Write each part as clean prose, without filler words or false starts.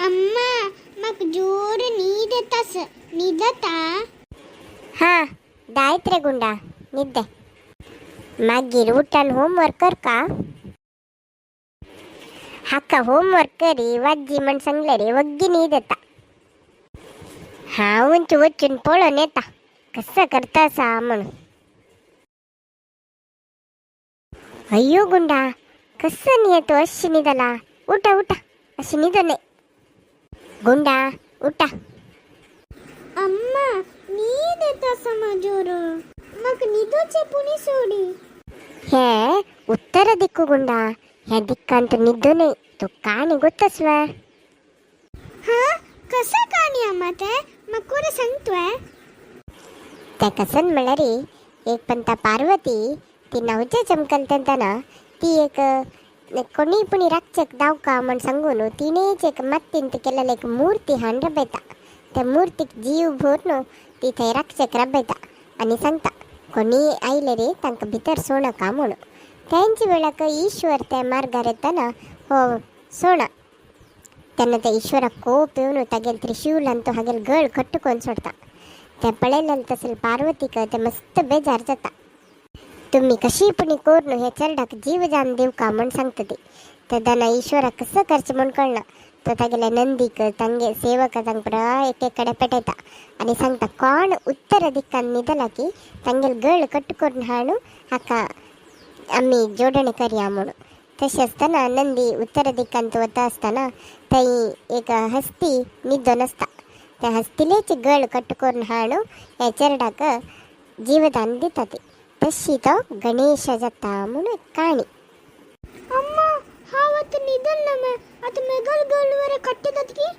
अम्मा मग जोर नींद येतास निदता हा दायत रे गुंडा निद्दे मागीर उठान होमवर्क कर का हाका होमवर्क करी वाजी म्हण सांगले रे वग्गी नीद येता हा उंच वचून पळून येता कसं करता सा म्हणून अय्यो गुंडा कसं नाही येतो अशी निदला उठा उठा अशी निद नाही गुंडा उठा अम्मा नींद येतास जोर मग निदोचे पुणी सोडी हे उत्तर दिक्ಕು गुंडा ह्या दिक्कांत निद्दू नाही तो काणी ಗೊತ್ತಸ್ವಾ हा कसा काणी अम्मा ते मग कोण सांगतोय त्या कसन मळरी एक पंता पार्वती ती नवच्या चमकलतंतना ती एक कोणी पुणी राक्षक दावका म्हण सांगून तिनेच एक मत्तिंत केलेला एक मूर्ती हाण रबयता त्या मूर्तीक जीव भोरनो ती थंय राक्षक रबयता आणि सांगता कोणी आयले रे तांकां भितर सोडका म्हणून त्यांची वेळाक ईश्वर त्या मार्गार येताना हो सोडा तेन्ना त्या ईश्वराक कोप येवन तागेल त्रिशूल आणि तो हागेल गळ कट्टुकोन सोडता त्या पळयलेले तसले पार्वतीक ते मस्त बेजार जाता तुम्ही कशी पुणी कोरनु हे चरडाक जीव जान देव का म्हण सांगता ती तेदना ईश्वराक कसं करचें म्हण कळना तो तागेले नंदीक तांगे सेवक तांकडे एक कಡೆ पेटयता आणि सांगता कोण उत्तर दिक्कान निदला की तांगेल गळ कट्टुकोन हाडू हाका आम्ही जोडणी करया म्हणून तशें आसतना नंदी उत्तर दिक्कांत वता आसतना थंय एक हस्ती न्हिदोन आसता त्या हस्तिलेच गळ कट्टुकोन हाडू ह्या चरडाक जीवदान दिता ती तशी तो गणेश जाता म्हणून एक काणी अम्मा हावत निदल ना आता मेगल गळवर कट्टतात की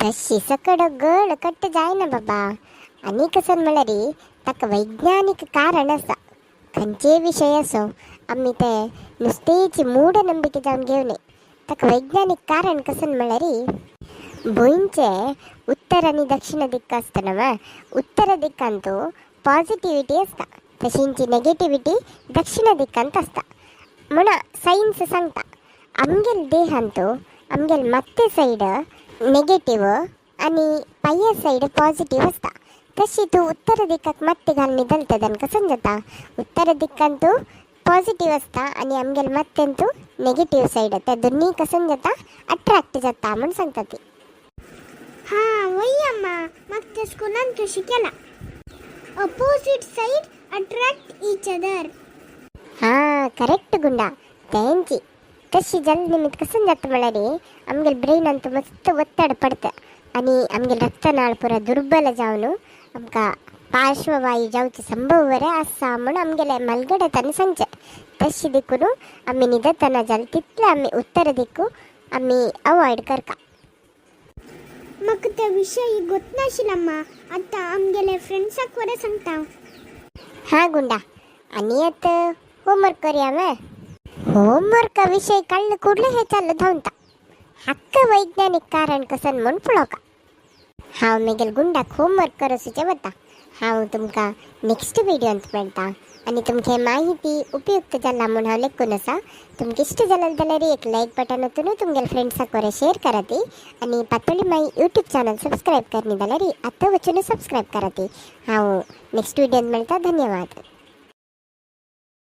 तशी सकड गळ कट्ट जायना बाबा आणि कसन म्हणल्यारी ताका वैज्ञानिक कारण आसा खंयचे विषय असो आम्ही ते नुस्तेची मूढनंबिके जावन घेवं नये ताका वैज्ञानिक कारण कसन म्हणल्यारी भुंयचे उत्तर आणि दक्षिण दिक्क आसतना वा उत्तर दिक्कांत पॉझिटिव्हिटी आसता तशींची नेगेटिव्हिटी दक्षिण दिक्कांत आसता म्हणा सायन्स सांगता आमगेल देहांत आमगेल मत्ते साईड नेगेटिव्ह आणि पाया साईड पॉझिटिव्ह आसता तशी तू उत्तर दिक्काक मत्ते घाल निदलतदन कसन जाता उत्तर दिक्कांत पॉझिटिव्ह आसता आणि आमगेल मत्तेंतू नेगेटिव्ह साईड त्या दोन्ही कसन जाता अट्रॅक्ट जाता म्हण सांगता ती हा वय अम्मा मग ते स्कूलान तो शिकेला opposite side attract each other हा करेक्ट गुंडा त्यांची तशी जल निमित्त कसन जाता म्हळ्यार आमगेल ब्रेनांत मस्त ಒತ್ತಡ पडता आणि आमगेल रक्तनाळ पुरा दुर्बल जावन आमकां पार्श्ववायू जावचे संभव बरे आसा म्हण आमगेले मलगडताना सांगचे तशी देखून आमी न्हिदतना जाल तितले आमी उत्तर दिक्कू आमी अवॉइड करता मग त्या विषयी ಗೊತ್ತನಾशिಲ್ಲಮ್ಮ आता आमगेले फ्रेंड्साक वरे सांगता हा गुंडा आणि आता होमवर्क करूया मग होमवर्क विषय कळलं कुठले हे चाललं धावता हक्क वैज्ञानिक कारण कसन म्हण पळोवका हांव मेगेल गुंडाक होमवर्क करसूचें वता हांव तुमकां नेक्स्ट व्हिडियोंत मेळटा आणि तुमकां माहिती उपयुक्त जाला म्हूण हांव लेखून आसा तुमकां इश्ट जालें जाल्यार एक लायक बटन ओतून तुमगेल फ्रेंड्साक वरें शेअर करा ती आणि पातोळी माई यूट्यूब चॅनल सबस्क्राईब करनी जाल्यार आतां वचून सबस्क्राईब करा ती हांव नेक्स्ट व्हिडियोंत मेळटा धन्यवाद.